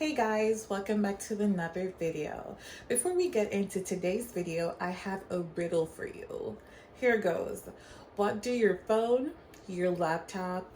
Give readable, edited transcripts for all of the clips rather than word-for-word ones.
Hey guys, welcome back to another video. Before we get into today's video, I have a riddle for you. Here goes. What do your phone, your laptop,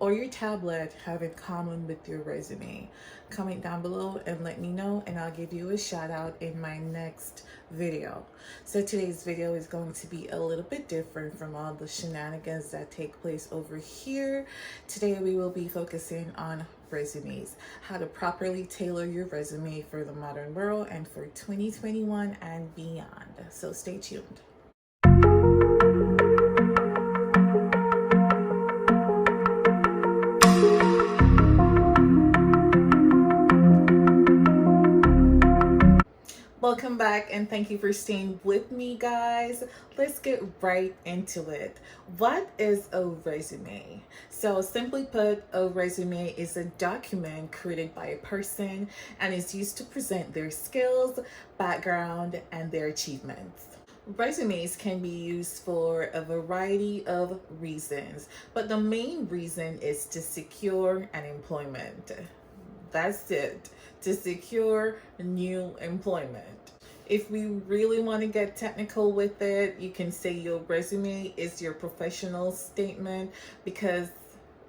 or your tablet have in common with your resume? Comment down below and let me know, and I'll give you a shout out in my next video. So today's video is going to be a little bit different from all the shenanigans that take place over here. Today we will be focusing on resumes, how to properly tailor your resume for the modern world and for 2021 and beyond. So stay tuned. Welcome back and thank you for staying with me, guys. Let's get right into it. What is a resume? So simply put, a resume is a document created by a person and is used to present their skills, background, and their achievements. Resumes can be used for a variety of reasons, but the main reason is to secure an employment. That's it, to secure new employment. If we really want to get technical with it, you can say your resume is your professional statement, because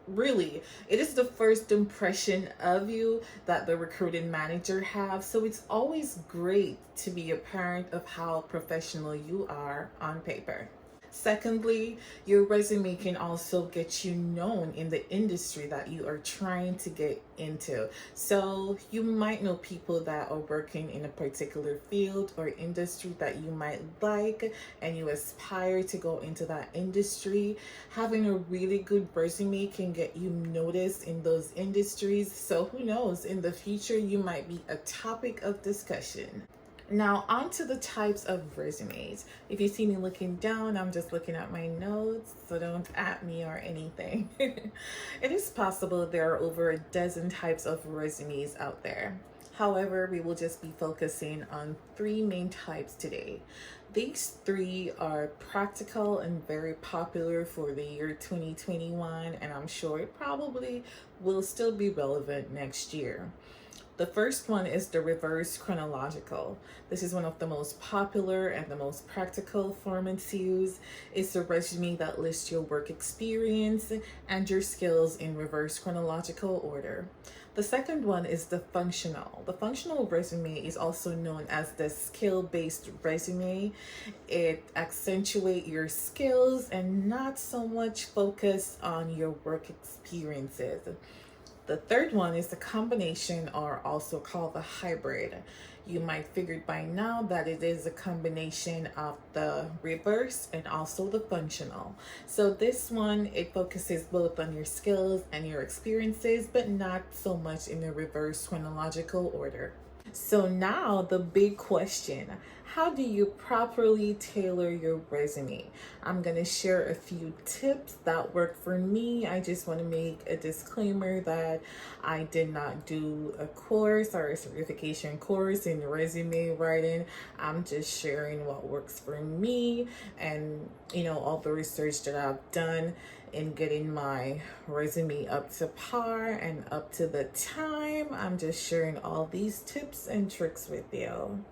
really it is the first impression of you that the recruiting manager have. So it's always great to be a parent of how professional you are on paper. Secondly, your resume can also get you known in the industry that you are trying to get into. So you might know people that are working in a particular field or industry that you might like, and you aspire to go into that industry. Having a really good resume can get you noticed in those industries. So who knows, in the future you might be a topic of discussion. Now, on to the types of resumes. If you see me looking down, I'm just looking at my notes, so don't at me or anything. It is possible there are over a dozen types of resumes out there. However, we will just be focusing on three main types today. These three are practical and very popular for the year 2021, and I'm sure it probably will still be relevant next year. The first one is the reverse chronological. This is one of the most popular and the most practical formats to use. It's a resume that lists your work experience and your skills in reverse chronological order. The second one is the functional. The functional resume is also known as the skill-based resume. It accentuates your skills and not so much focus on your work experiences. The third one is the combination, or also called the hybrid. You might figure by now that it is a combination of the reverse and also the functional. So this one, it focuses both on your skills and your experiences, but not so much in the reverse chronological order. So now the big question, how do you properly tailor your resume? I'm going to share a few tips that work for me. I just want to make a disclaimer that I did not do a course or a certification course in resume writing. I'm just sharing what works for me and, all the research that I've done in getting my resume up to par and up to the time. I'm just sharing all these tips and tricks with you.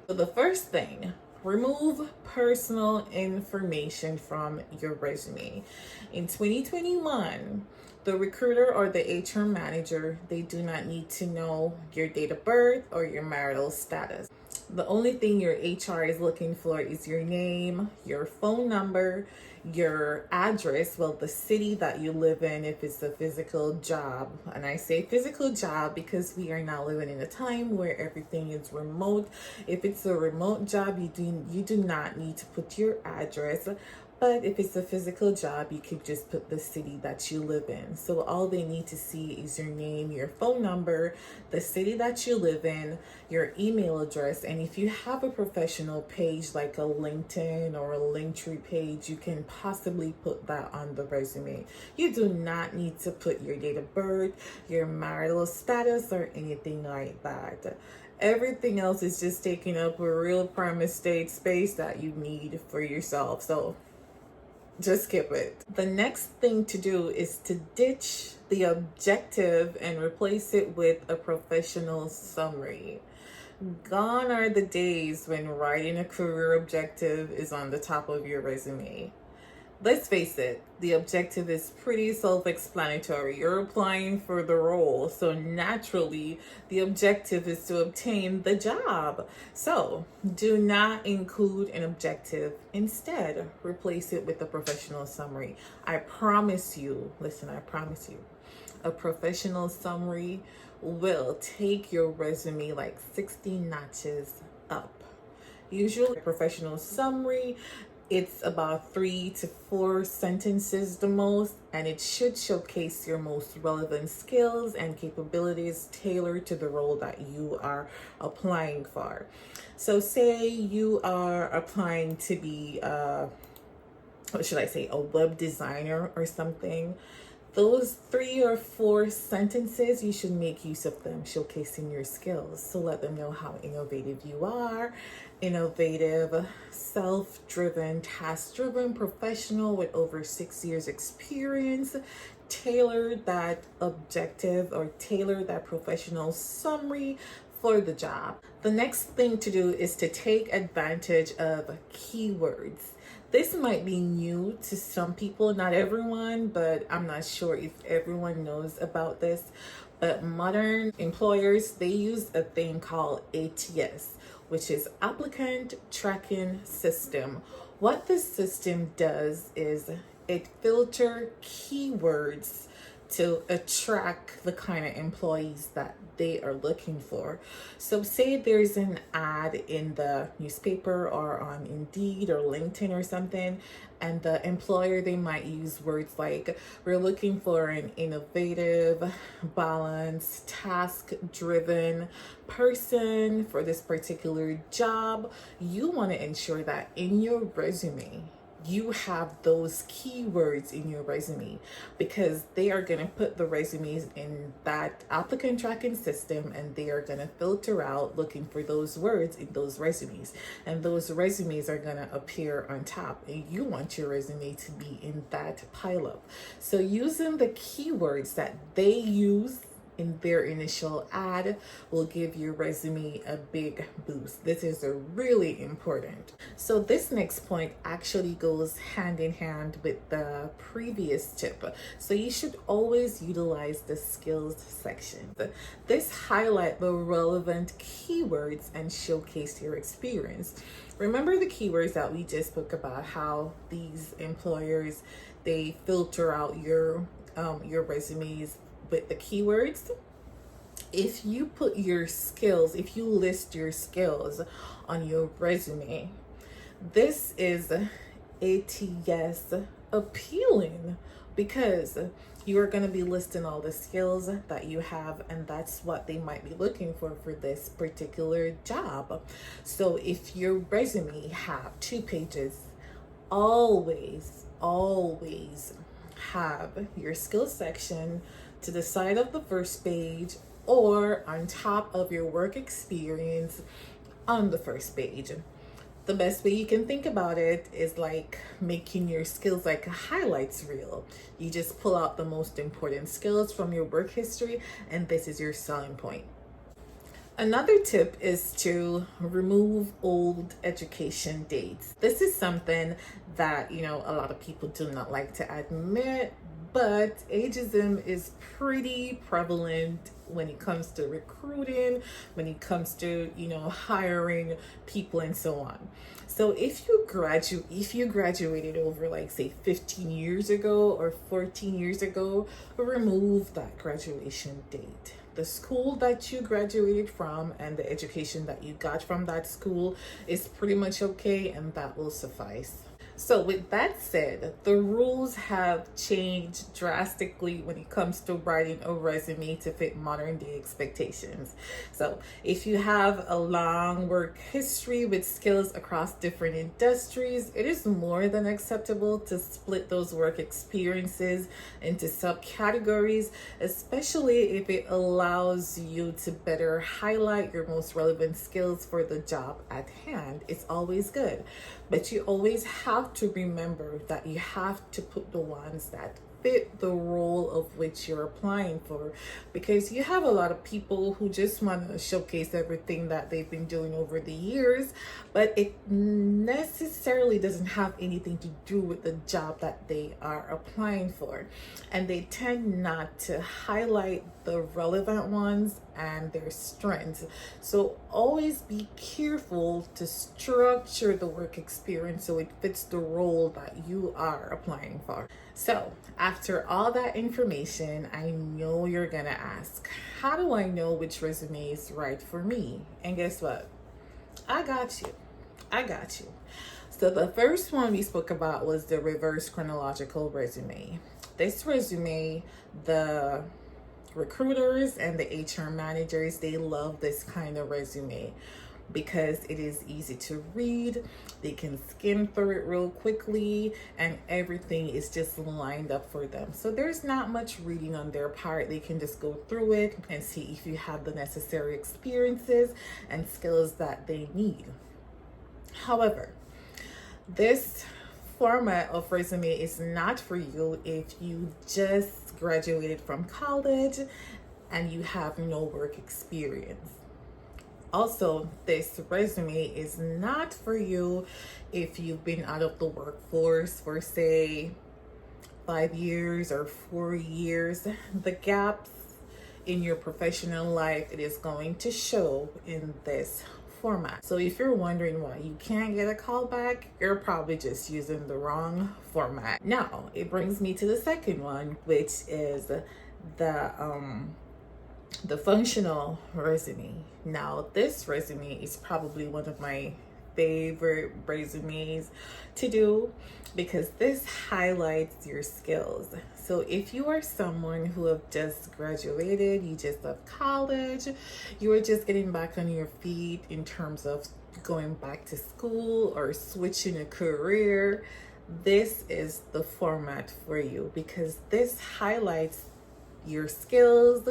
So the first thing, remove personal information from your resume. In 2021, the recruiter or the HR manager, they do not need to know your date of birth or your marital status. The only thing your HR is looking for is your name, your phone number, your address, well, the city that you live in if it's a physical job. And I say physical job because we are now living in a time where everything is remote. If it's a remote job, you do not need to put your address. But if it's a physical job, you could just put the city that you live in. So all they need to see is your name, your phone number, the city that you live in, your email address. And if you have a professional page like a LinkedIn or a Linktree page, you can possibly put that on the resume. You do not need to put your date of birth, your marital status, or anything like that. Everything else is just taking up a real prime estate space that you need for yourself. So just skip it. The next thing to do is to ditch the objective and replace it with a professional summary. Gone are the days when writing a career objective is on the top of your resume. Let's face it, the objective is pretty self-explanatory. You're applying for the role, so naturally the objective is to obtain the job. So do not include an objective. Instead, replace it with a professional summary. I promise you, listen, I promise you, a professional summary will take your resume like 60 notches up. Usually, a professional summary, it's about 3 to 4 sentences the most, and it should showcase your most relevant skills and capabilities tailored to the role that you are applying for. So say you are applying to be what should I say, a web designer or something. Those 3 or 4 sentences, you should make use of them, showcasing your skills. So let them know how innovative you are. Innovative, self-driven, task-driven professional with over 6 years experience. Tailor that objective or tailor that professional summary for the job. The next thing to do is to take advantage of keywords. This might be new to some people, not everyone, but I'm not sure if everyone knows about this. But modern employers, they use a thing called ATS, which is Applicant Tracking System. What this system does is it filters keywords to attract the kind of employees that they are looking for. So say there's an ad in the newspaper or on Indeed or LinkedIn or something, and the employer, they might use words like, we're looking for an innovative, balanced, task-driven person for this particular job. You want to ensure that in your resume, you have those keywords in your resume, because they are going to put the resumes in that applicant tracking system, and they are going to filter out looking for those words in those resumes, and those resumes are going to appear on top, and you want your resume to be in that pileup. So using the keywords that they use in their initial ad will give your resume a big boost. This is a really important. So this next point actually goes hand in hand with the previous tip. So you should always utilize the skills section. This highlight the relevant keywords and showcase your experience. Remember the keywords that we just spoke about, how these employers, they filter out your resumes with the keywords. If you put your skills, if you list your skills on your resume, this is ATS appealing, because you are going to be listing all the skills that you have, and that's what they might be looking for this particular job. So if your resume have 2 pages, always have your skills section to the side of the first page or on top of your work experience on the first page. The best way you can think about it is like making your skills like a highlights reel. You just pull out the most important skills from your work history, and this is your selling point. Another tip is to remove old education dates. This is something that, a lot of people do not like to admit, but ageism is pretty prevalent when it comes to recruiting, when it comes to, hiring people and so on. So if you graduated over like say 15 years ago or 14 years ago, remove that graduation date. The school that you graduated from and the education that you got from that school is pretty much okay, and that will suffice. So with that said, the rules have changed drastically when it comes to writing a resume to fit modern day expectations. So if you have a long work history with skills across different industries, it is more than acceptable to split those work experiences into subcategories, especially if it allows you to better highlight your most relevant skills for the job at hand. It's always good. But you always have to remember that you have to put the ones that fit the role of which you're applying for, because you have a lot of people who just want to showcase everything that they've been doing over the years, but it necessarily doesn't have anything to do with the job that they are applying for, and they tend not to highlight the relevant ones and their strengths. So always be careful to structure the work experience so it fits the role that you are applying for. So after all that information, I know you're gonna ask, how do I know which resume is right for me? And guess what? I got you. So the first one we spoke about was the reverse chronological resume. This resume, the recruiters and the HR managers, they love this kind of resume because it is easy to read. They can skim through it real quickly and everything is just lined up for them. So there's not much reading on their part. They can just go through it and see if you have the necessary experiences and skills that they need. However, this format of resume is not for you if you just graduated from college and you have no work experience. Also, this resume is not for you if you've been out of the workforce for, say, 5 years or 4 years. The gaps in your professional life, it is going to show in this format. So if you're wondering why you can't get a call back, you're probably just using the wrong format. Now, it brings me to the second one, which is the functional resume. Now, this resume is probably one of my favorite resumes to do because this highlights your skills. So if you are someone who have just graduated, you just left college, you are just getting back on your feet in terms of going back to school or switching a career, this is the format for you because this highlights your skills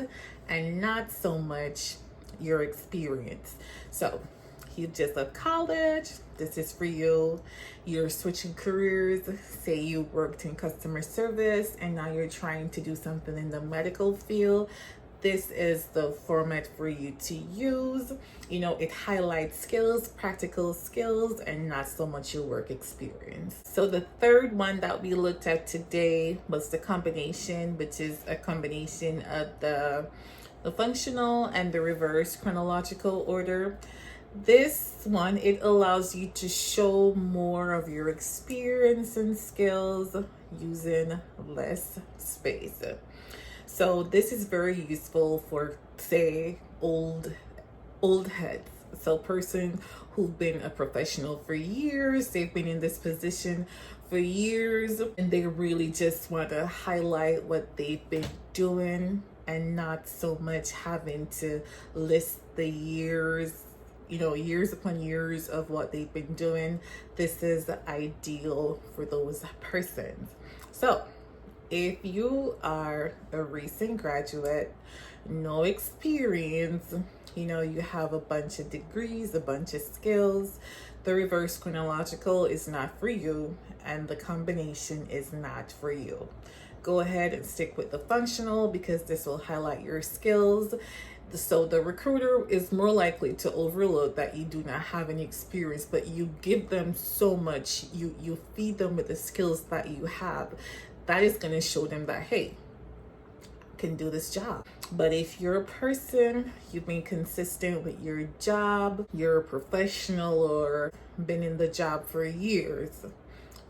and not so much your experience. So you just left college, this is for you. You're switching careers, say you worked in customer service and now you're trying to do something in the medical field, this is the format for you to use. You know, it highlights skills, practical skills, and not so much your work experience. So the third one that we looked at today was the combination, which is a combination of the functional and the reverse chronological order. This one, it allows you to show more of your experience and skills using less space. So this is very useful for, say, old heads. So person who've been a professional for years, they've been in this position for years, and they really just want to highlight what they've been doing and not so much having to list the years, you know, years upon years of what they've been doing. This is ideal for those persons. So if you are a recent graduate, no experience, you know, you have a bunch of degrees, a bunch of skills, the reverse chronological is not for you and the combination is not for you. Go ahead and stick with the functional because this will highlight your skills. So the recruiter is more likely to overlook that you do not have any experience, but you give them so much, you feed them with the skills that you have. That is going to show them that, hey, I can do this job. But if you're a person, you've been consistent with your job, you're a professional or been in the job for years,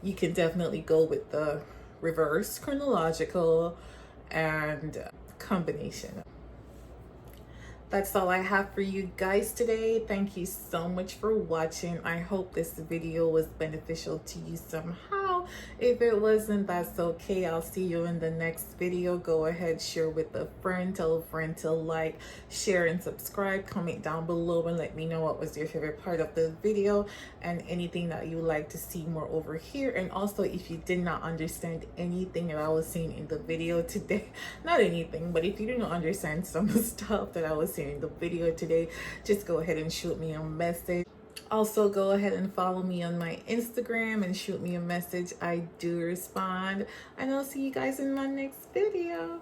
you can definitely go with the reverse chronological and combination. That's all I have for you guys today. Thank you so much for watching. I hope this video was beneficial to you somehow. If it wasn't, that's okay. I'll see you in the next video. Go ahead, share with a friend, tell a friend to like, share, and subscribe. Comment down below and let me know what was your favorite part of the video and anything that you would like to see more over here. And also, if you did not understand anything that I was saying in the video today, not anything, but if you didn't understand some stuff that I was saying in the video today, just go ahead and shoot me a message. Also, go ahead and follow me on my Instagram and shoot me a message. I do respond. And I'll see you guys in my next video.